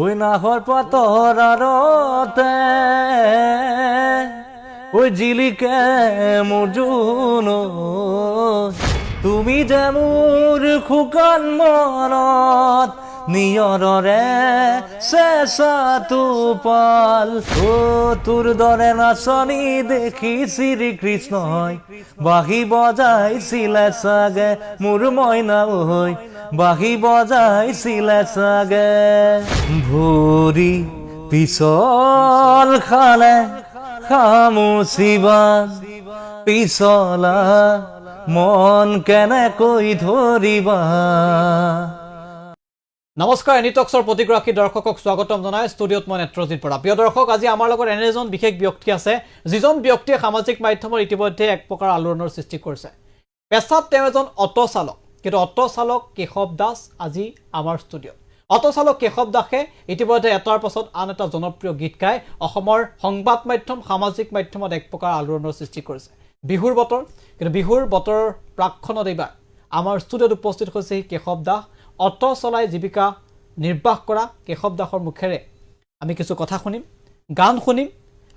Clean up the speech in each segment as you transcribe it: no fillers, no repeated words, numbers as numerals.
ওই নাহৰ পাতৰ আৰতে ওই জিলিকে মজুন তুমি যে মোৰ খুকান মনত নিয়ৰৰে চেঁচা টোপাল ও তোৰ দৰে নাচনি দেখি শ্ৰীকৃষ্ণই বাঁহী বজাইছিলে চাগে মোৰ মইনা ঐ বাঁহী বজাইছিলে চাগে ভৰি পিছল খালে খামুচিবা পিছলা মন কেনেকৈ ধৰিবা। নমস্কাৰ, এনিটক্সৰ প্ৰতিগৰাকী দৰ্শকক স্বাগতম জনাই ষ্টুডিঅ'ত মই নেত্ৰজিৎ বৰা। প্ৰিয় দৰ্শক, আজি আমাৰ লগত এনে এজন বিশেষ ব্যক্তি আছে যিজন ব্যক্তিয়ে সামাজিক মাধ্যমৰ ইতিমধ্যে এক প্ৰকাৰ আলোড়নৰ সৃষ্টি কৰিছে। পেছাত তেওঁ এজন অটো চালক, কিন্তু অটো চালক কেশৱ দাস আজি আমাৰ ষ্টুডিঅ'ত। অটো চালক কেশৱ দাসে ইতিমধ্যে এটাৰ পাছত আন এটা জনপ্ৰিয় গীত গাই অসমৰ সংবাদ মাধ্যম সামাজিক মাধ্যমত এক প্ৰকাৰ আলোড়নৰ সৃষ্টি কৰিছে। বিহুৰ বতৰ, কিন্তু বিহুৰ বতৰৰ প্ৰাক্ষণত এইবাৰ আমাৰ ষ্টুডিঅ'ত উপস্থিত হৈছে কেশৱ দাস। অটো চলাই জীৱিকা নিৰ্বাহ কৰা কেশৱ দাসৰ মুখেৰে আমি কিছু কথা শুনিম, গান শুনিম,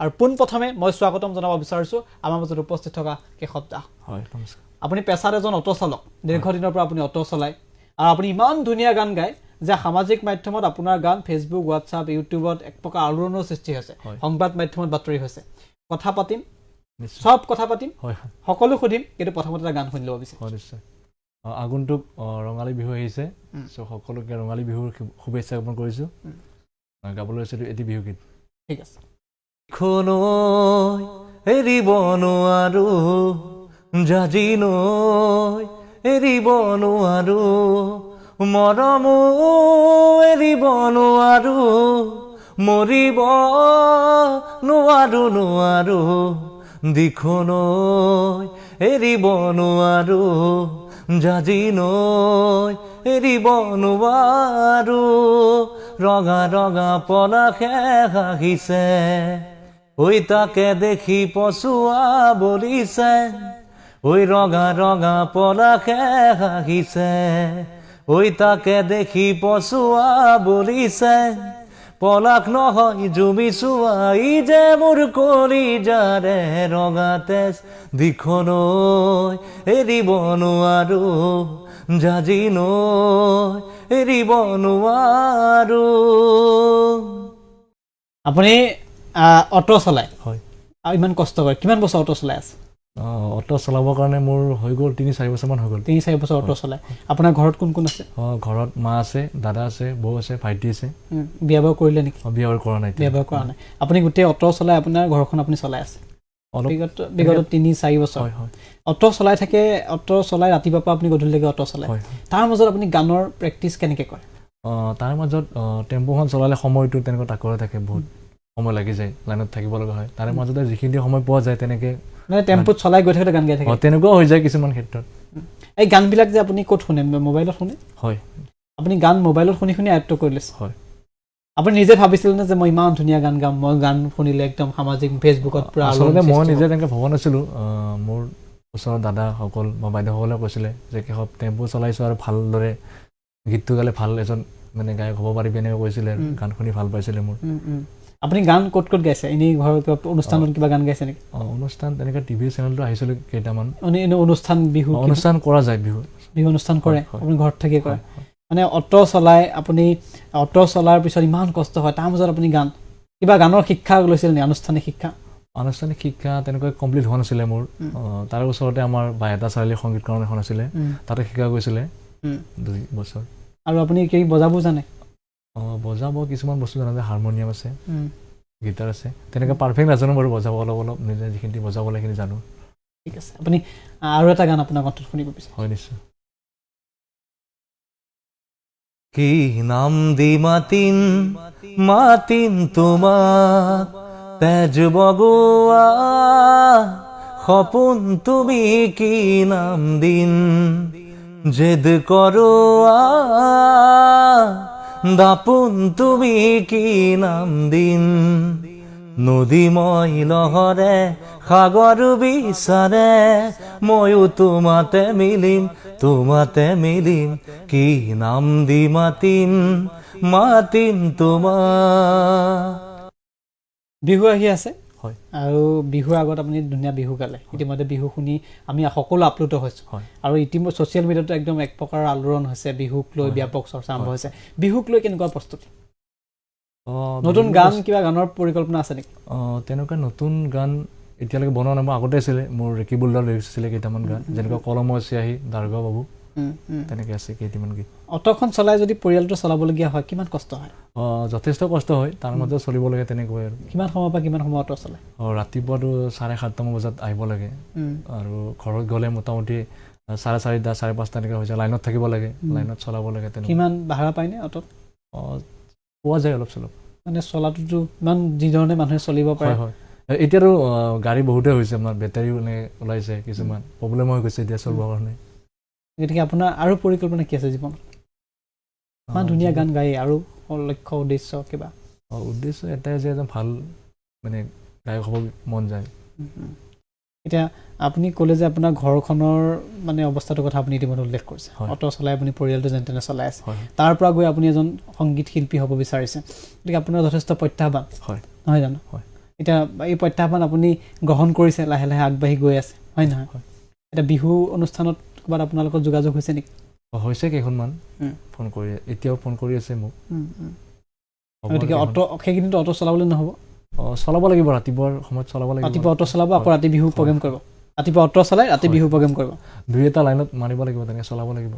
আৰু পোনপ্ৰথমে মই স্বাগতম জনাব বিচাৰিছোঁ আমাৰ মাজত উপস্থিত থকা কেশৱ দাস। হয়, নমস্কাৰ। আপুনি পেছাত এজন অটো চালক, দীৰ্ঘদিনৰ পৰা আপুনি অটো চলায়, আৰু আপুনি ইমান ধুনীয়া গান গায় যে সামাজিক মাধ্যমত আপোনাৰ গান ফেচবুক, হোৱাটছআপ, ইউটিউবত এক প্ৰকাৰ আলোড়নৰ সৃষ্টি হৈছে, সংবাদ মাধ্যমত বাতৰি হৈছে। কথা পাতিম, সব কথা পাতিম, সকলো সুধিম, কিন্তু প্ৰথমতে এটা গান শুনি ল'ব বিচাৰিছোঁ। আগন্তুক ৰঙালী বিহু আহিছে, সকলোকে ৰঙালী বিহুৰ শুভেচ্ছা জ্ঞাপন কৰিছোঁ। গাবলৈ লৈছোঁ এটি বিহুগীত। ঠিক আছে। এৰিব নোৱাৰো জাজি নৈ এৰিব নোৱাৰো মৰমো এৰিব নোৱাৰো মৰিব নোৱাৰো নোৱাৰো দিখনৈ এৰিব নোৱাৰো জাজি নৈ এৰিব নোৱাৰো ৰঙা ৰঙা পলাশে হাঁহিছে ঐ তাকে দেখি পচুৱা বলিছে ঐ ৰঙা ৰঙা পলাশে হাঁহিছে ঐ তাকে দেখি পচুৱা বলিছে পলাশ নহয় জুমি চুৱাই যে মোৰ কলিজাৰে ৰঙা তেজ দিখনৈ এৰিব নোৱাৰো জাজি নৈ এৰিব নোৱাৰো। আপুনি অটো চলায়? হয়। আৰু ইমান কষ্ট কৰে, কিমান বছৰ অটো চলাই আছে? অটো চলাবৰ কাৰণে মোৰ হৈ গ'ল ৩-৪ বছৰমান হৈ গ'ল। ৩-৪ বছৰ অটো চলায়। আপোনাৰ ঘৰত কোন কোন আছে? ঘৰত মা আছে, দাদা আছে, বৌ আছে, ভাইটি আছে। বিয়া বাৰু কৰিলে নেকি? বিয়া বাৰু কৰা নাই। বিয়া বাৰু কৰা নাই। আপুনি গোটেই অটো চলাই আপোনাৰ ঘৰখন আপুনি চলাই আছে বিগত ৩-৪ বছৰ। অটো চলাই থাকে, অটো চলাই ৰাতিপুৱাৰ পৰা আপুনি গধূলিলৈকে অটো চলায়। তাৰ মাজত আপুনি গানৰ প্ৰেক্টিচ কেনেকৈ কৰে? তাৰ মাজত টেম্পুখন চলালে সময়টো তেনেকুৱা তাকৰে থাকে, বহুত সময় লাগি যায়, লাইনত থাকিব লগা হয়। তাৰে মাজতে যিখিনি সময় পোৱা যায় তেনেকৈ মানে টেম্পুত চলাই গৈ থাকোঁতে গান গাই থাকে? তেনেকুৱাও হৈ যায় কিছুমান ক্ষেত্ৰত। এই গানবিলাক যে আপুনি ক'ত শুনে? মোবাইলত শুনে? হয়। আপুনি গান মোবাইলত শুনি শুনি আয়ত্ব কৰি লৈছে? হয়। আপুনি নিজে ভাবিছিল নে যে মই ইমান ধুনীয়া গান গাম, মই গান শুনিলে একদম সামাজিক ফেচবুকত পুৰা? আচলতে মই নিজে তেনেকৈ ভবা নাছিলোঁ। মোৰ ওচৰৰ দাদাসকল বা বাইদেউসকলে কৈছিলে যে কেশৱ টেম্পু চলাইছোঁ আৰু ভালদৰে গীতটো গালে ভাল এজন মানে গায়ক হ'ব পাৰিবি, এনেকৈ কৈছিলে। গান শুনি ভাল পাইছিলে মোৰ। আপুনি গান ক'ত ক'ত গাইছে? এনেই ঘৰত অনুষ্ঠানত কিবা গান গাইছে নেকি? অনুষ্ঠান তেনেকৈ টিভি চেনেলটো আহিছিলোঁ কেইটামান। এনে অনুষ্ঠান, বিহু অনুষ্ঠান কৰা যায়, বিহু অনুষ্ঠান কৰে আপুনি ঘৰত থাকি কৰে? মানে অটো চলাই আপুনি, অটো চলাৰ পিছত ইমান কষ্ট হয়, তাৰ মাজত আপুনি গান, কিবা গানৰ শিক্ষা লৈছিল নেকি? আনুষ্ঠানিক শিক্ষা? আনুষ্ঠানিক শিক্ষা তেনেকৈ কমপ্লিট হোৱা নাছিলে মোৰ। তাৰ ওচৰতে আমাৰ বাইহাটা চাৰিআলি সংগীতকৰণ এখন আছিলে, তাতে শিকা গৈছিলে 2 বছৰ। আৰু আপুনি কি বজাব জানে? বজাব কিছুমান বস্তু জানে, যে হাৰমনিয়াম আছে, গীটাৰ আছে, তেনেকৈ পাৰফেক্ট নাজানো বাৰু বজাব, অলপ অলপ নিজে যিখিনি বজাব সেইখিনি জানো। ঠিক আছে, আপুনি আৰু এটা গান আপোনাৰ কণ্ঠত শুনিব বিচাৰে? হয়, নিশ্চয়। কি নাম দি মাতিম মাতিম তোমাক তেজ বগুৱা সপোন তুমি কি নাম দিন জেদ কৰোৱা দাপোন তুমি কি নাম দিন নদী মই লহৰে সাগৰ বিচাৰে ময়ো তোমাতে মিলিম কি নাম দি মাতিম তোমাক বিহু আহি আছে হয় আৰু বিহুৰ আগত আপুনি ধুনীয়া বিহু গালে ইতিমধ্যে বিহু শুনি আমি সকলো আপ্লুত হৈছোঁ হয় আৰু ইতিমধ্যে ছ'চিয়েল মিডিয়াতো একদম এক প্ৰকাৰৰ আলোড়ন হৈছে বিহুক লৈ ব্যাপক চৰ্চা আৰম্ভ হৈছে বিহুক লৈ কেনেকুৱা প্ৰস্তুতি নতুন গান কিবা গানৰ পৰিকল্পনা আছে নেকি তেনেকুৱা নতুন গান এতিয়ালৈকে বনোৱা নাই মই আগতে আছিলে মোৰ ৰেকিবুলদাৰ লিখিছিলে কেইটামান গান যেনেকুৱা কলমৰ চিয়াহী দাৰ্গা বাবু তেনেকৈ আছে কেইটামান গীত অটোখন চলাই যদি পৰিয়ালটো চলাবলগীয়া হয় কিমান কষ্ট হয় যথেষ্ট কষ্ট হয় তাৰ মাজতে চলিব লাগে তেনেকৈ আৰু কিমান সময়ৰ পৰা কিমান সময় অটো চলাই ৰাতিপুৱাটো 7:30মান বজাত আহিব লাগে আৰু ঘৰত গ'লে মোটামুটি 4:30 5:30 তেনেকৈ হৈ যায় লাইনত থাকিব লাগে লাইনত চলাব লাগে তেনেকৈ কিমান ভাড়া পায়নে অটোত পোৱা যায় অলপ চলপ মানে চলাটোতো ইমান যিধৰণে মানুহে চলিব পাৰে হয় এতিয়াতো গাড়ী বহুতে হৈছে আপোনাৰ বেটাৰীও এনেকৈ ওলাইছে কিছুমান প্ৰব্লেম হৈ গৈছে এতিয়া চলিবৰ কাৰণে গতিকে আপোনাৰ আৰু পৰিকল্পনা কি আছে জীৱনত ইমান ধুনীয়া গান গাই আৰু লক্ষ্য উদ্দেশ্য কিবা উদ্দেশ্য এটাই যে একদম ভাল মানে গায়ক হ'ব মন যায় এতিয়া আপুনি ক'লে যে আপোনাৰ ঘৰখনৰ মানে অৱস্থাটোৰ কথা আপুনি ইতিমধ্যে উল্লেখ কৰিছে অটো চলাই আপুনি পৰিয়ালটো যেন তেনে চলাই আছে তাৰ পৰা গৈ আপুনি এজন সংগীত শিল্পী হ'ব বিচাৰিছে গতিকে আপোনাৰ যথেষ্ট প্ৰত্যাহ্বান নহয় জানো এতিয়া এই প্ৰত্যাহ্বান আপুনি গ্ৰহণ কৰিছে লাহে লাহে আগবাঢ়ি গৈ আছে হয় নহয় এতিয়া বিহু অনুষ্ঠানত ক'ৰবাত আপোনাৰ লগত যোগাযোগ হৈছে নেকি হৈছে কেইখনমান ফোন কৰি এতিয়াও ফোন কৰি আছে মোক গতিকে অটো সেইখিনিতো অটো চলাবলৈ নহ'ব চলাব লাগিব ৰাতিপুৱাৰ সময়ত চলাব লাগিব ৰাতিপুৱা অটো চলাব আকৌ ৰাতি বিহু প্ৰগ্ৰেম কৰিব ৰাতিপুৱা অটো চলাই ৰাতি বিহু প্ৰগ্ৰেম কৰিব দুই এটা লাইনত মাৰিব লাগিব তেনেকৈ চলাব লাগিব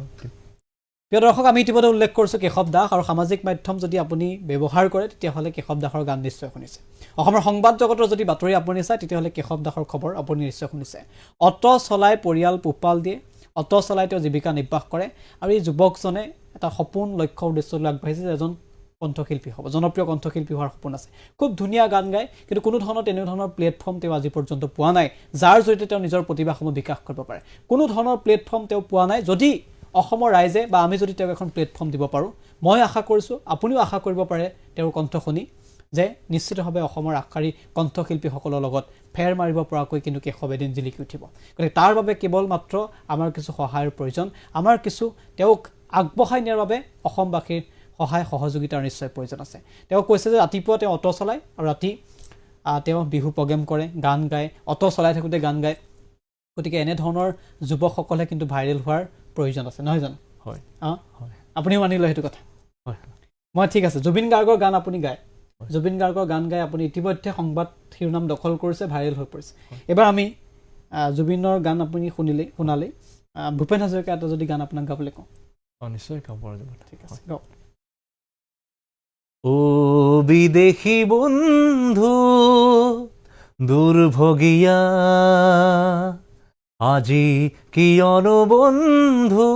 প্ৰিয় দৰ্শক আমি ইতিমধ্যে উল্লেখ কৰিছোঁ কেশৱ দাস আৰু সামাজিক মাধ্যম যদি আপুনি ব্যৱহাৰ কৰে তেতিয়াহ'লে কেশৱ দাসৰ গান নিশ্চয় শুনিছে অসমৰ সংবাদ জগতৰ যদি বাতৰি আপুনি চায় তেতিয়াহ'লে কেশৱ দাসৰ খবৰ আপুনি নিশ্চয় শুনিছে অটো চলাই পৰিয়াল পোহপাল দিয়ে অটো চলাই তেওঁ জীৱিকা নিৰ্বাহ কৰে আৰু এই যুৱকজনে এটা সপোন লক্ষ্য উদ্দেশ্যলৈ আগবাঢ়িছে যে এজন কণ্ঠশিল্পী হ'ব জনপ্ৰিয় কণ্ঠশিল্পী হোৱাৰ সপোন আছে খুব ধুনীয়া গান গায় কিন্তু কোনো ধৰণৰ তেনেধৰণৰ প্লেটফৰ্ম তেওঁ আজি পৰ্যন্ত পোৱা নাই যাৰ জৰিয়তে তেওঁ নিজৰ প্ৰতিভাসমূহ বিকাশ কৰিব পাৰে কোনো ধৰণৰ প্লেটফৰ্ম তেওঁ পোৱা নাই যদি অসমৰ ৰাইজে বা আমি যদি তেওঁক এখন প্লেটফৰ্ম দিব পাৰোঁ মই আশা কৰিছোঁ আপুনিও আশা কৰিব পাৰে তেওঁৰ কণ্ঠ শুনি যে নিশ্চিতভাৱে অসমৰ আগশাৰী কণ্ঠশিল্পীসকলৰ লগত ফেৰ মাৰিব পৰাকৈ কিন্তু কেশৱ এদিন জিলিকি উঠিব গতিকে তাৰ বাবে কেৱল মাত্ৰ আমাৰ কিছু সহায়ৰ প্ৰয়োজন আমাৰ কিছু তেওঁক আগবঢ়াই নিয়াৰ বাবে অসমবাসীৰ সহায় সহযোগিতাৰ নিশ্চয় প্ৰয়োজন আছে তেওঁ কৈছে যে ৰাতিপুৱা তেওঁ অটো চলায় আৰু ৰাতি তেওঁ বিহু প্ৰগ্ৰেম কৰে গান গায় অটো চলাই থাকোঁতে গান গায় গতিকে এনেধৰণৰ যুৱকসকলে কিন্তু ভাইৰেল হোৱাৰ প্ৰয়োজন আছে নহয় জানো হয় আপুনিও মানি লয় সেইটো কথা হয় মই ঠিক আছে জুবিন গাৰ্গৰ গান আপুনি গায় জুবিন গাৰ্গৰ গান গাই আপুনি ইতিমধ্যে সংবাদ শিৰোনাম দখল কৰিছে ভাইৰেল হৈ পৰিছে এবাৰ আমি জুবিনৰ গান আপুনি শুনালেই ভূপেন হাজৰিকা এটা যদি গান আপোনাক গাবলৈ কওঁ নিশ্চয় গাব পৰা যাব ঠিক আছে গাওক ও বিদেশী বন্ধু দুৰ্ভগিয়া আজি কিয়নো বন্ধু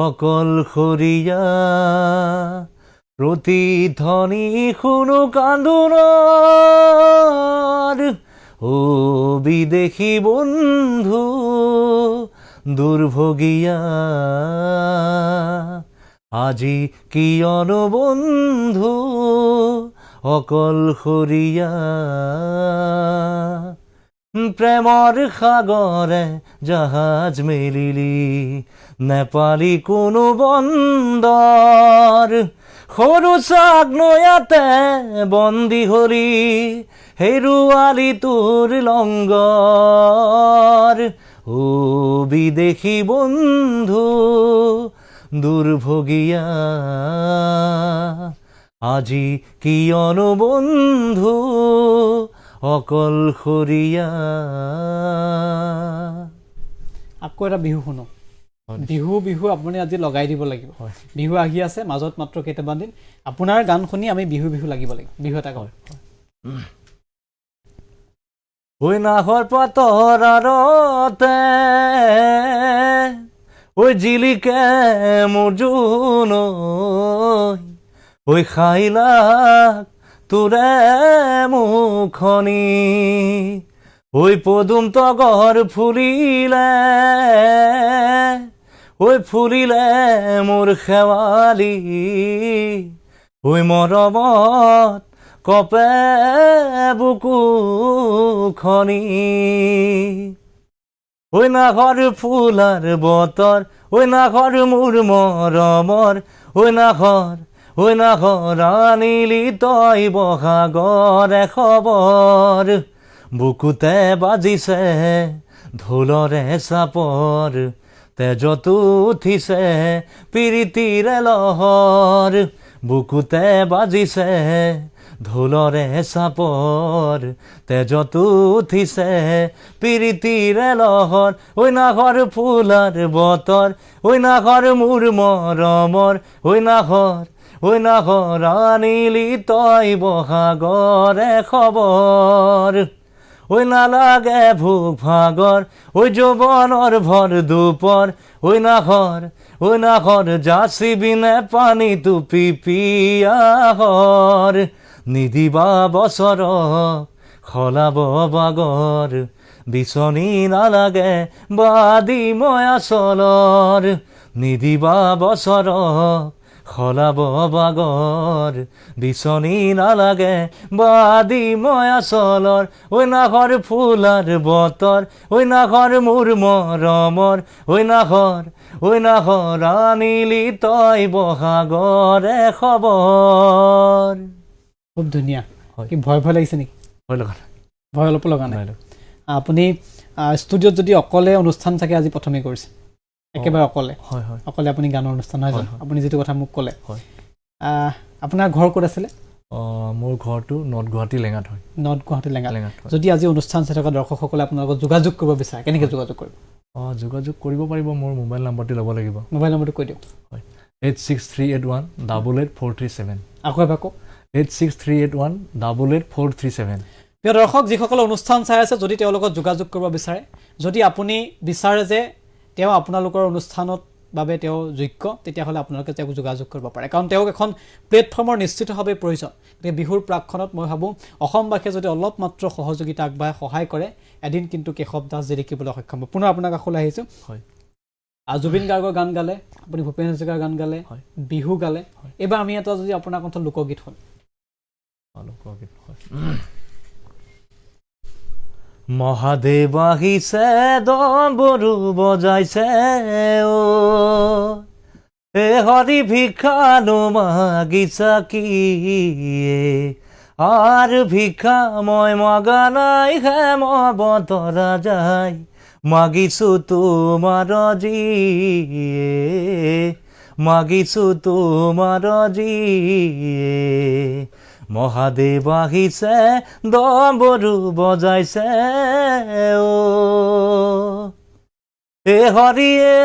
অকলশৰীয়া প্ৰতিধ্বনি শুনো কান্দোনৰ ও বিদেশী বন্ধু দুৰ্ভগিয়া আজি কিয়নো বন্ধু অকলশৰীয়া প্ৰেমৰ সাগৰে জাহাজ মেলিলি নেপালি কোনো বন্দৰ সৰু চাক নয়াতে বন্দী হলি হেৰুৱালি তোৰ লংগৰ ও বিদেশী বন্ধু দুৰ্ভগিয়া আজি কিয়নো বন্ধু অকলশৰীয়া আকৌ এটা বিহু শুনো বিহু আপুনি আজি লগাই দিব লাগিব বিহু আহি আছে মাজত মাত্ৰ কেইটামান দিন আপোনাৰ গান শুনি আমি বিহু লাগিব লাগিব বিহু এটা গাওঁ ওই নাহৰ পাতৰ আৰতে ওই জিলিকে মোৰ জোনৈ ওই খাইলাক তোৰে মুখনি ওই পদুম তগৰ ফুলিলে ওই ফুলিলে মোৰ শেৱালি ওই মৰমত কপে বুকু খনি ওই না ঘর ফুলার বতর ওই না ঘর মোর মরমর ওই না ঘর আনিলি তই বহাগৰ খবৰ বুকুতে বাজিছে ঢোলৰে চাপৰ তেজতো উঠিছে প্ৰীতিৰে লহৰ বুকুতে বাজিছে ঢোলৰে চাপৰ তেজতো উঠিছে প্ৰীতিৰে লহৰ ঐ নাঘৰ ফুলাৰ বতৰ ঐ নাঘৰ মোৰ মৰমৰ ঐ নাঘৰ আনিলি তই বহাগৰে খবৰ ঐ নালাগে ভোক ভাগৰ ঐ যৌৱনৰ ভৰ দুপৰ ঐ নাঘৰ যাচিবিনে পানী টুপি পিয়াহৰ নিদিবা বছৰ সলাব বাগৰ বিচনী নালাগে বাদি মই আচলৰ নিদিবা বছৰ সলাব বাগৰ বিচনী নালাগে বাদি মই আচলৰ ঐ নাঘৰ ফুলাৰ বতৰ ঐ নাঘৰ মোৰ মৰমৰ ঐ নাঘৰ আনিলি তই বহাগৰে খবৰ খুব ধুনীয়া হয়। কি ভয় লাগিছে নেকি ভয় লগা নাই ভয় অলপ লগা নাই ভয় লগা। আপুনি ষ্টুডিঅ'ত যদি অকলে অনুষ্ঠান চাগে আজি প্ৰথমে কৰিছে একেবাৰে অকলে হয় হয় অকলে আপুনি গানৰ অনুষ্ঠান নহয় জানো হয়, হয়। আপুনি যিটো কথা মোক ক'লে হয়। আপোনাৰ ঘৰ ক'ত আছিলে মোৰ ঘৰটো নৰ্থ গুৱাহাটী লেঙাত হয় নৰ্থ গুৱাহাটী লেঙাত হয়। যদি আজি অনুষ্ঠান চাই থকা দৰ্শকসকলে আপোনাৰ লগত যোগাযোগ কৰিব বিচাৰে কেনেকৈ যোগাযোগ কৰিব যোগাযোগ কৰিব পাৰিব মোৰ মোবাইল নাম্বাৰটো ল'ব লাগিব মোবাইল নম্বৰটো কৈ দিয়ক 8638188437 আকৌ এবাৰ কওক 8638188437 প্ৰিয় দৰ্শক যিসকলে অনুষ্ঠান চাই আছে যদি তেওঁলোকক যোগাযোগ কৰিব বিচাৰে যদি আপুনি বিচাৰে যে তেওঁ আপোনালোকৰ অনুষ্ঠানত বাবে তেওঁ যোগ্য তেতিয়াহ'লে আপোনালোকে তেওঁক যোগাযোগ কৰিব পাৰে কাৰণ তেওঁক এখন প্লেটফৰ্মৰ নিশ্চিতভাৱে প্ৰয়োজন গতিকে বিহুৰ প্ৰাকখনত মই ভাবোঁ অসমবাসীয়ে যদি অলপ মাত্ৰ সহযোগিতা আগবঢ়াই সহায় কৰে এদিন কিন্তু কেশৱ দাস জিলিকিবলৈ সক্ষম হ'ব পুনৰ আপোনাৰ কাষলৈ আহিছোঁ হয় জুবিন গাৰ্গৰ গান গালে আপুনি ভূপেন হাজৰিকাৰ গান গালে হয়। বিহু গালে এইবাৰ আমি এটা যদি আপোনাৰ কণ্ঠত লোকগীত শুনো লোকগীত হয় মহাদেৱ আহিছে ডম্বৰু বজাইছে ও এ হৰি ভিক্ষা নমাগিছা কি আৰ ভিক্ষা মই মগা নাই হে মতৰা যায় মাগিছো তোমাৰ জিয়ে মাগিছো তোমাৰ জিয়ে মহাদেৱ আহিছে ডম্বৰু বজাইছে ও এ হৰিয়ে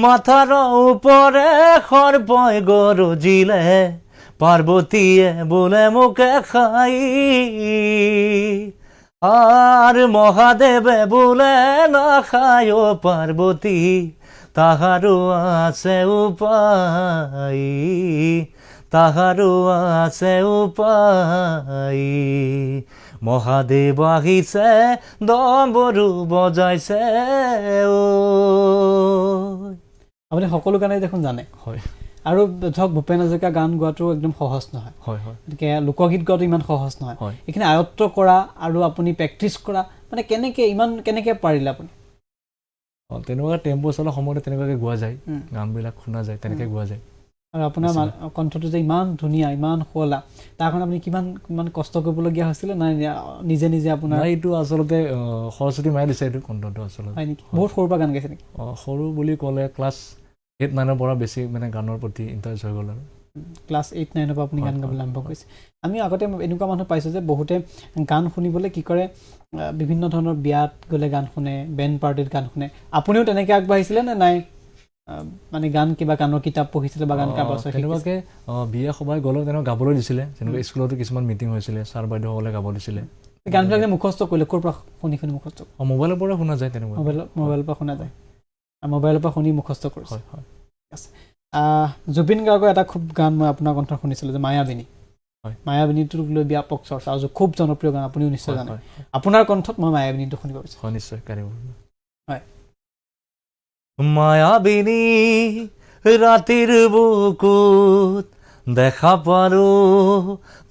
মাথাৰ ওপৰে সৰ্পই গৰজিলে পাৰ্বতীয়ে বোলে মোকে খাই আৰ মহাদেৱে বোলে নাখায় পাৰ্বতী তাহাৰো আছে উপায় তাহাৰো আছে উপায় মহাদেৱ আহিছে ডম্বৰু বজাইছে ও আপুনি সকলো গানেই দেখোন জানে হয় আৰু ধৰক ভূপেন হাজৰিকা গান গোৱাটো একদম সহজ নহয় হয় হয় গতিকে লোকগীত গোৱাটো ইমান সহজ নহয় হয়। এইখিনি আয়ত্ব কৰা আৰু আপুনি প্ৰেক্টিচ কৰা মানে কেনেকৈ পাৰিলে আপুনি তেনেকুৱা টেম্পো চলাৰ সময়তে তেনেকুৱাকৈ গোৱা যায় গানবিলাক শুনা যায় তেনেকৈ গোৱা যায় আৰু আপোনাৰ কণ্ঠটো যে ইমান ধুনীয়া ইমান শুৱলা তাৰ কাৰণে আপুনি কিমান কষ্ট কৰিবলগীয়া হৈছিলে নাই নিজে আপোনাৰ এইটো আচলতে সৰস্বতী মায়ে দিছে এইটো কণ্ঠটো আচলতে হয় নেকি বহুত সৰুৰ পৰা গান গাইছে নেকি সৰু বুলি ক'লে ক্লাছ 8-9ৰ পৰা বেছি মানে গানৰ প্ৰতি ইণ্টাৰেষ্ট হৈ গ'ল আৰু ক্লাছ 8-9ৰ পৰা আপুনি গান গাবলৈ আৰম্ভ কৰিছে আমি আগতে এনেকুৱা মানুহ পাইছোঁ যে বহুতে গান শুনিবলৈ কি কৰে বিভিন্ন ধৰণৰ বিয়াত গ'লে গান শুনে বেণ্ড পাৰ্টিত গান শুনে আপুনিও তেনেকৈ আগবাঢ়িছিলে নে নাই মানে গান কিবা গানৰ কিতাপ পঢ়িছিলে বা গান কাৰোবাৰ তেনেকুৱাকৈ বিয়া সভাই গ'লেও তেনেকুৱা গাবলৈ দিছিলে যেনেকুৱা স্কুলতো কিছুমান মিটিং হৈছিলে ছাৰ বাইদেউসকলে গাব দিছিলে গানবিলাক যে মুখস্থ কৰিলে ক'ৰ পৰা শুনি মুখস্থ মোবাইলৰ পৰা শুনা যায় তেনেকুৱা মোবাইলৰ পৰা শুনা যায় মোবাইলৰ পৰা শুনি মুখস্থ কৰিছে হয় হয় আছে জুবিন গাৰ্গৰ এটা খুব গান মই আপোনাৰ কণ্ঠ শুনিছিলোঁ যে মায়াবিনী হয় মায়াবিনীটোক লৈ ব্যাপক চৰ্চা আৰু খুব জনপ্ৰিয় গান আপুনিও নিশ্চয় জানে আপোনাৰ কণ্ঠত মই মায়াবিনীটো শুনিব বিচাৰিছোঁ হয় নিশ্চয় কাৰিব হয় মায়াবিনী ৰাতিৰ বুকুত দেখা পালো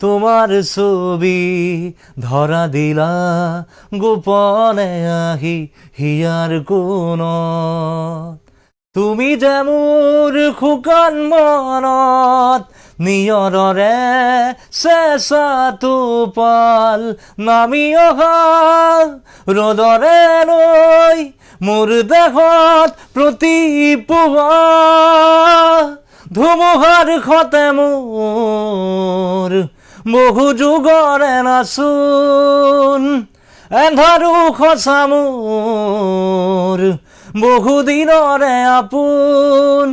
তোমাৰ ছবি ধৰা দিলা গোপনে আহি হিয়াৰ কোণত তুমি যে মোৰ শুকান মনত নিয়ৰৰে চেঁচাটো পাল নামি অহা ৰ'দৰে লৈ মোৰ দেহত প্ৰতিপুৱা ধুমুহাৰ খতে মোৰ বহু যুগৰে নাচোন এন্ধাৰো খচা মোৰ বহুদিনৰে আপোন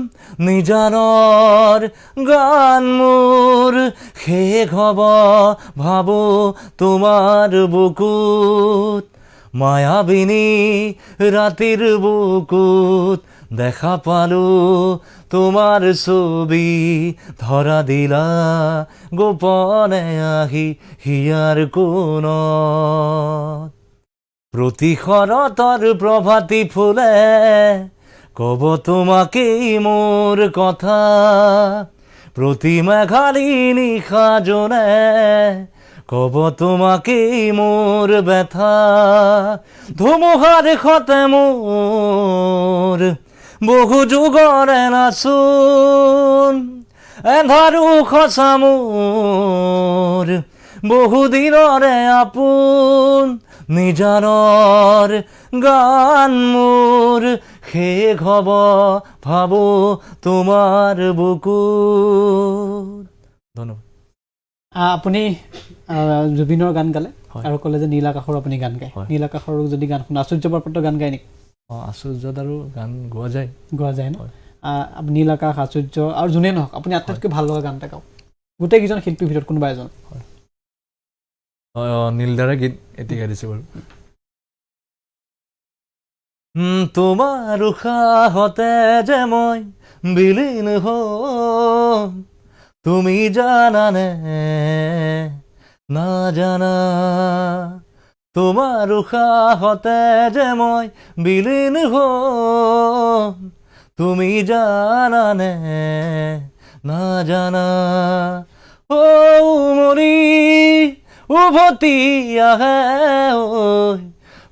নিজানৰ গান মোৰ শেষ হ'ব ভাবো তোমাৰ বুকুত মায়াবিনী ৰাতিৰ বুকুত দেখা পালো তোমাৰ ছবি ধৰা দিলা গোপনে আহি হিয়াৰ কোণত প্ৰতি শৰতৰ প্ৰভাতী ফুলে কব তোমাকেই মোৰ কথা প্ৰতি মেঘালী নিশা জোনে কব তোমাকেই মোৰ ব্যথা ধুমুহাৰ খতে মোৰ বহু যুগৰে নাচোন এন্ধাৰো খচা মোৰ বহুদিনৰে আপোন নিজানৰ গান মোৰ শেষ হ'ব ভাবো তোমাৰ বুকুত ধন্যবাদ আপুনি জুবিনৰ গান গালে হয়। আৰু ক'লে যে নীল আকাশৰ আপুনি গান গায় হয়। নীল আকাশৰ যদি গান শুনে আশ্চৰ্য বৰপাত্ৰ গান গায় নেকি আশ্চৰ্যত আৰু গান গোৱা যায় গোৱা যায় ন হয়। নীল আকাশ আশ্চৰ্য আৰু যোনে নহওক আপুনি আটাইতকৈ ভাল লগা গান এটা গাওক গোটেইকেইজন শিল্পীৰ ভিতৰত কোনোবা এজন নীলদাৰে গীত এটি গাই দিছে বাৰু তোমাৰ উশাহতে যে মই বিলীন হম তুমি জানানে নাজানা তোমাৰ উশাহতে যে মই বিলীন হম তুমি জানানে নাজানা ও মৰি উভতি আহে ঐ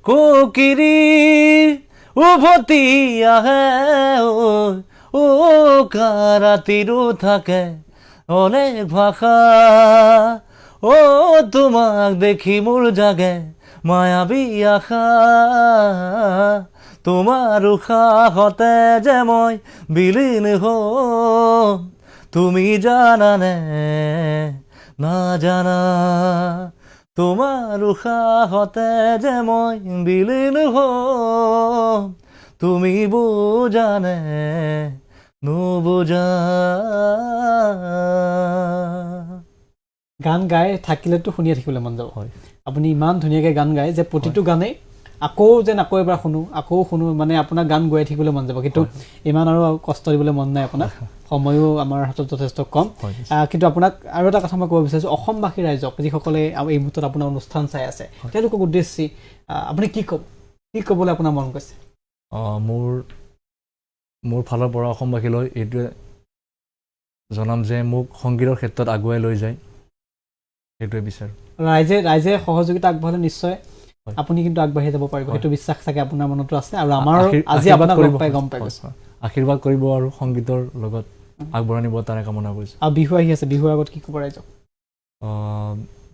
কোকিৰি উভতি আহে ঐ কাৰাতিৰো থাকে অনেক ভাষা ও তোমাক দেখি মোৰ জাগে মায়াবী আশা তোমাৰ উশাহতে যে মই বিলীন হম তুমি জানানে নাজানা তোমাৰ উশাহতে যে মই বিলীন হম তুমি বুজানে নুবুজা গান গাই থাকিলেতো শুনিয়ে থাকিবলৈ মন যাব হয় আপুনি ইমান ধুনীয়াকৈ গান গায় যে প্ৰতিটো গানেই আকৌ এবাৰ শুনো মানে আপোনাৰ গান গাই থাকিবলৈ মন যাব কিন্তু ইমান আৰু কষ্ট দিবলৈ মন নাই আপোনাক সময়ো আমাৰ হাতত যথেষ্ট কম কিন্তু আপোনাক আৰু এটা কথা মই ক'ব বিচাৰিছোঁ অসমবাসী ৰাইজক যিসকলে এই মুহূৰ্তত আপোনাৰ অনুষ্ঠান চাই আছে তেওঁলোকক উদ্দেশ্যি আপুনি কি ক'বলৈ আপোনাৰ মন গৈছে মোৰ ফালৰ পৰা অসমবাসীলৈ এইটোৱে জনাম যে মোক সংগীতৰ ক্ষেত্ৰত আগুৱাই লৈ যায় সেইটোৱে বিচাৰোঁ ৰাইজে সহযোগিতা আগবঢ়ালে নিশ্চয় আপুনি কিন্তু আগবাঢ়ি যাব পাৰিব সেইটো বিশ্বাস চাগে আপোনাৰ মনতো আছে আৰু আমাৰ আজি আপোনাক গম পাই গৈছে আশীৰ্বাদ কৰিব আৰু সংগীতৰ লগত আগবঢ়াই নিব তাৰে কামনা কৰিছোঁ আৰু বিহু আহি আছে বিহুৰ আগত কি ক'ব ৰাইজক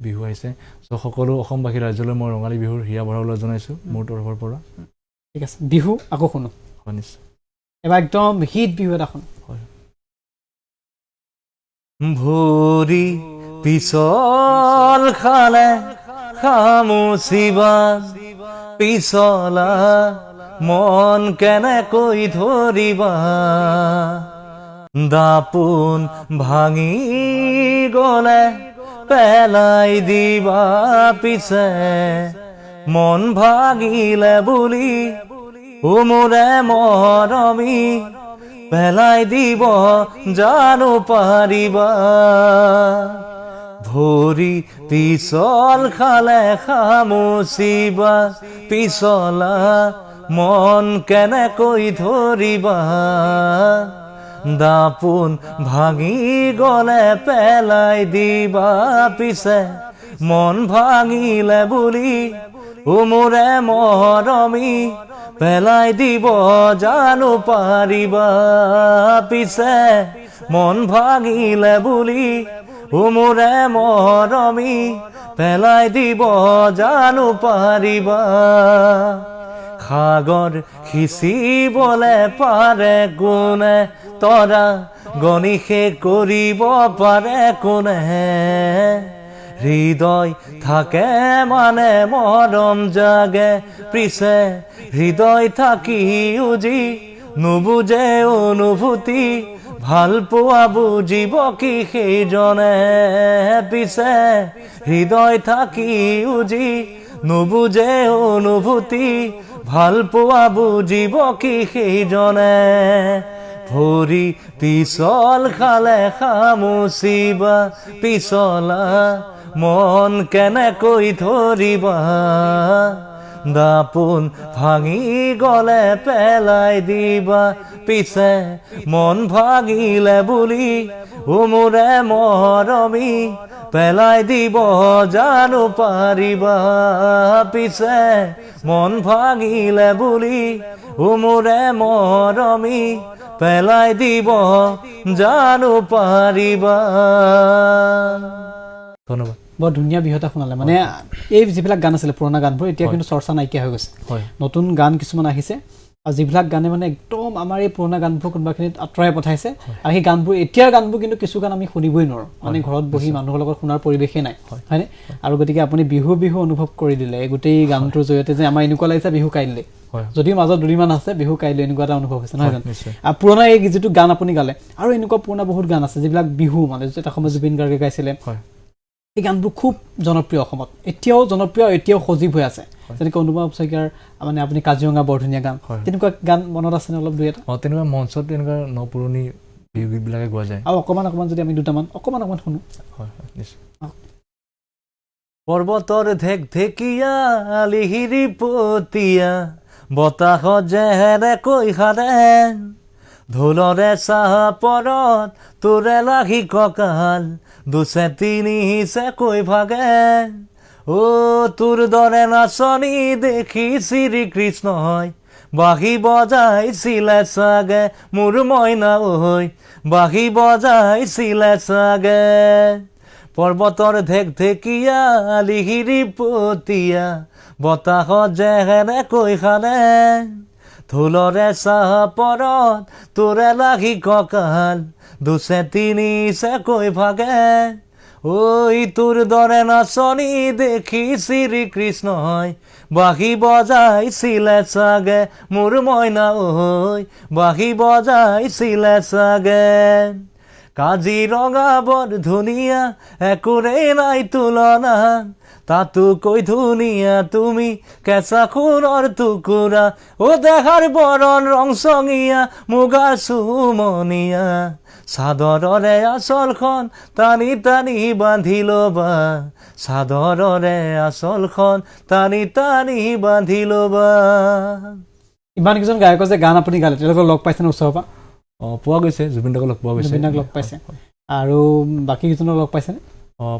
বিহু আহিছে চ' সকলো অসমবাসী ৰাইজলৈ মই ৰঙালী বিহুৰ হিয়া ভৰাবলৈ জনাইছোঁ মোৰ তৰফৰ পৰা ঠিক আছে বিহু আকৌ শুনো হয় নিশ্চয় এবাৰ একদম হিট বিহু এটা শুনো হয় ভৰি পিছল খালে খামুচিবা পিছলা মন কেনেকৈ ধৰিবা দাপোন ভাঙি গলে পেলাই দিবা পিছে মন ভাঙিলে বুলি মোৰে মৰমী পেলাই দিব জানো পাৰিবা ভৰি পিছল খালে খামুচিবা পিছলা মন কেনেকৈ ধৰিবা দাপোন ভাঙি গলে পেলাই দিবা পিছে মন ভাঙিলে বুলি মোৰে মৰমী পেলাই দিব জানো পাৰিবা পিছে মন ভাঙিলে বুলি মোৰে মৰমী পেলাই দিব জানো পাৰিবা সাগৰ সিঁচিবলে পাৰে কোনে তৰা গণিশে কৰিব পাৰে কোনে হৃদয় থাকে মানে মৰম জাগে পিছে হৃদয় থাকি উজি নুবুজে অনুভূতি ভাল পোৱা বুজিব কি সেইজনে পিছে হৃদয় থাকি উজি নুবুজে অনুভূতি ভাল পোৱা বুজিব কি সেইজনে ভৰি পিছল খালে খামুচিবা পিছলা মন কেনেকৈ ধৰিবা দাপোন ভাঙি গলে পেলাই দিবা পিছে মন ভাঙিলে বুলি মোৰে মৰমী পেলাই দিব জানো পাৰিবা পিছে মন ভাঙিলে বুলি মোৰে মৰমী পেলাই দিব জানো পাৰিবা ধন্যবাদ বৰ ধুনীয়া বিহতা শুনালে মানে এই যিবিলাক গান আছিলে পুৰণা গানবোৰ এতিয়া কিন্তু চৰ্চা নাইকিয়া হৈ গৈছে হয় নতুন গান কিছুমান আহিছে আৰু যিবিলাক গানে মানে একদম আমাৰ এই পুৰণা গানবোৰ কোনোবাখিনিত আঁতৰাই পঠাইছে আৰু সেই গানবোৰ এতিয়াৰ গানবোৰ কিন্তু কিছু গান আমি শুনিবই নোৱাৰোঁ মানে ঘৰত বহি মানুহৰ লগত শুনাৰ পৰিৱেশেই নাই হয়নে আৰু গতিকে আপুনি বিহু বিহু অনুভৱ কৰি দিলে এই গোটেই গানটোৰ জৰিয়তে যে আমাৰ এনেকুৱা লাগিছে বিহু কাইলৈ যদিও মাজত দুদিনমান আছে বিহু কাইলৈ এনেকুৱা এটা অনুভৱ হৈছে নহয় জানো আৰু পুৰণা এই যিটো গান আপুনি গালে আৰু এনেকুৱা পুৰণা বহুত গান আছে যিবিলাক বিহু মানে এটা সময়ত জুবিন গাৰ্গে গাইছিলে এই গানবোৰ খুব জনপ্ৰিয় অসমত এতিয়াও জনপ্ৰিয় এতিয়াও সজীৱ হৈ আছে যেনেকৈ অনুপম শইকীয়াৰ মানে আপুনি কাজিৰঙা বৰ ধুনীয়া গান তেনেকুৱা গান মনত আছেনে অলপ দুই এটা তেনেকুৱা মঞ্চত তেনেকুৱা নপুৰণি বিহু গীতবিলাকে গোৱা যায় আৰু অকণমান যদি আমি দুটামান অকণমান শুনো হয় নিশ্চয় পৰ্বতৰ ঢেক ঢেকীয়া লিহিৰি পতীয়া বতাহ জেহেৰে কৈ সাৰে ঢোলৰে চাহ পৰত তোৰে লাগি কঁকাল দুছে তিনিছে কৈ ভাগে তোৰ দৰে নাচনি দেখি শ্ৰীকৃষ্ণই বাঁহী বজাইছিলে চাগে মোৰ মইনা ঐ বাঁহী বজাইছিলে চাগে পৰ্বতৰ ঢেক ঢেকীয়া লিহিৰি পতীয়া বতাহ জেহেৰে কৈ সাৰে ঢোলৰে চাহ পৰত তোৰে লাগি কঁকাল দুছে তিনিছে কৈ ভাগে তোৰ দৰে নাচনি দেখি শ্ৰীকৃষ্ণই বাঁহী বজাইছিলে চাগে মোৰ মইনা ঐ বাঁহী বজাইছিলে চাগে কাজিৰঙা বৰ ধুনীয়া একোৰেই নাই তুলনা তাতোকৈ ধুনীয়া তুমি কেঁচা সোণৰ টুকুৰা দেহাৰ বৰণ ৰংচঙীয়া মুগাৰ চুমনীয়া চাদৰৰে আঁচলখন টানি টানি বান্ধি ল'বা চাদৰৰে আঁচলখন টানি টানি বান্ধি ল'বা ইমানকেইজন গায়কৰ যে গান আপুনি গালে তেওঁলোকক লগ পাইছেনে ওচৰৰ পৰা পোৱা গৈছে জুবিন দাক লগ পোৱা গৈছে জুবিন দাক লগ পাইছে আৰু বাকীকেইজনক লগ পাইছেনে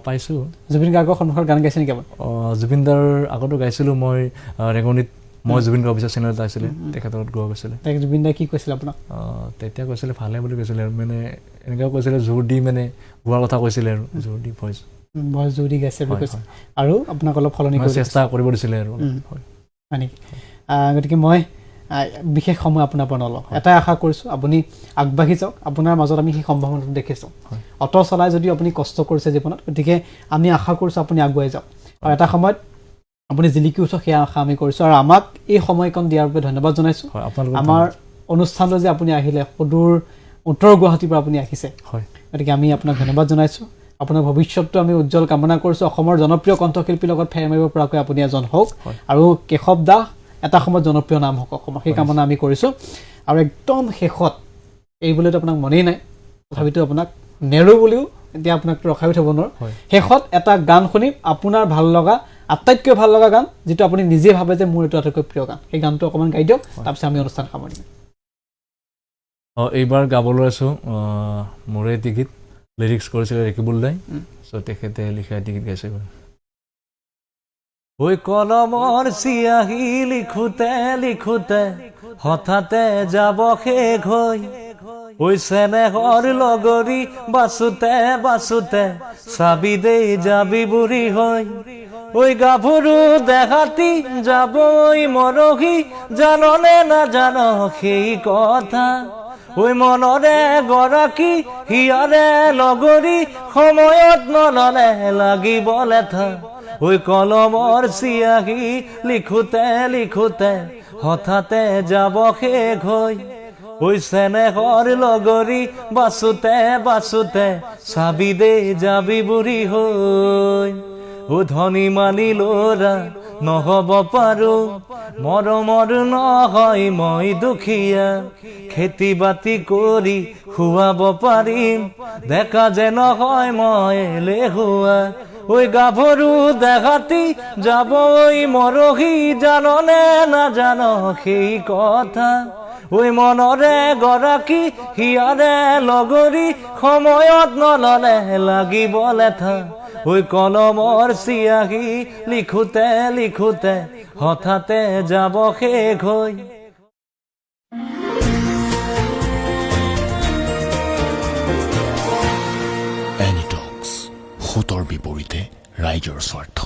পাইছোঁ জুবিন গাৰ্গৰ সন্মুখত গান গাইছে নেকি আপুনি জুবিন দাৰ আগতো গাইছিলোঁ মই ৰেঙনিত মই জুবিন গাৰ্গ অফিচৰ চেনেল এটা আছিলে তেখেতৰ গোৱা গৈছিলে জুবিন দাই কি কৈছিলে আপোনাক তেতিয়া কৈছিলে ভালে বুলি কৈছিলে আৰু মানে এনেকুৱা কৈছিলে জোৰ দি মানে গোৱাৰ কথা কৈছিলে আৰু জোৰ দি ভইচ জোৰ দি গাইছে বুলি কৈছে আৰু আপোনাক অলপ সলনি চেষ্টা কৰিব দিছিলে আৰু হয় নেকি গতিকে মই বিশেষ সময় আপোনাৰ পৰা নলওঁ এটাই আশা কৰিছোঁ আপুনি আগবাঢ়ি যাওক আপোনাৰ মাজত আমি সেই সম্ভাৱনাটো দেখিছোঁ অটো চলাই যদিও আপুনি কষ্ট কৰিছে জীৱনত গতিকে আমি আশা কৰিছোঁ আপুনি আগুৱাই যাওক আৰু এটা সময়ত আপুনি জিলিকি উঠক সেয়া আশা আমি কৰিছোঁ আৰু আমাক এই সময়কণ দিয়াৰ বাবে ধন্যবাদ জনাইছোঁ আমাৰ অনুষ্ঠানলৈ যে আপুনি আহিলে সুদূৰ উত্তৰ গুৱাহাটীৰ পৰা আপুনি আহিছে গতিকে আমি আপোনাক ধন্যবাদ জনাইছোঁ আপোনাৰ ভৱিষ্যতটো আমি উজ্জ্বল কামনা কৰিছোঁ অসমৰ জনপ্ৰিয় কণ্ঠশিল্পীৰ লগত ফেৰ মাৰিব পৰাকৈ আপুনি এজন হওক আৰু কেশৱ দাস এটা সময়ত জনপ্ৰিয় নাম হওক অসমৰ সেই কামনা আমি কৰিছোঁ আৰু একদম শেষত এই বুলিতো আপোনাক মনেই নাই তথাপিতো আপোনাক নেৰো বুলিও এতিয়া আপোনাকতো ৰখাই থ'ব নোৱাৰোঁ শেষত এটা গান শুনিম আপোনাৰ ভাল লগা আটাইতকৈ ভাল লগা গান যিটো আপুনি নিজে ভাবে যে মোৰ এইটো আটাইতকৈ প্ৰিয় গান সেই গানটো অকণমান গাই দিয়ক তাৰপিছত আমি অনুষ্ঠান সামৰিম এইবাৰ গাবলৈ আছোঁ মোৰে এটি গীত লিৰিক্স কৰিছিলে ৰেকিবুল দাই চ' তেখেতে লিখা এটি গীত গাইছে ঐ কলমৰ চিয়াহী লিখোতে লিখোতে হঠাতে যাব শেষ হৈ ঐ চেনেহৰ লগৰী বাচোতে বাচোতে চাবি দেই যাবি বুঢ়ী হৈ ঐ গাভৰু দেহাতী যাব ঐ মৰহি জাননে নাজান সেই কথা ঐ মনৰে গৰাকী হিয়াৰে লগৰী সময়ত নললে লাগিব লেঠা ঐ কলমৰ চিয়াহী লিখোতে লিখোতে হঠাতে যাব শেষ হৈ ঐ চেনেহৰ লগৰী বাচোতে বাচোতে চাবি দেই যাবি বুঢ়ী হৈ ও ধনী মানি ল'ৰা নহ'ব পাৰো মৰমৰ নহয় মই দুখীয়া খেতি বাতি কৰি খুৱাব পাৰিম ডেকা যে নহয় মই এলেহুৱা ঐ গাভৰু দেহাতী যাব ঐ মৰহি জাননে নাজান সেই কথা ঐ মনৰে গৰাকী হিয়াৰে লগৰী সময়ত নললে লাগিব লেঠা ঐ কলমৰ চিয়াহী লিখোতে লিখোতে হঠাতে যাব শেষ হৈ এনিটক্স, সোঁতৰ বিপৰীতে ৰাইজৰ স্বাৰ্থ।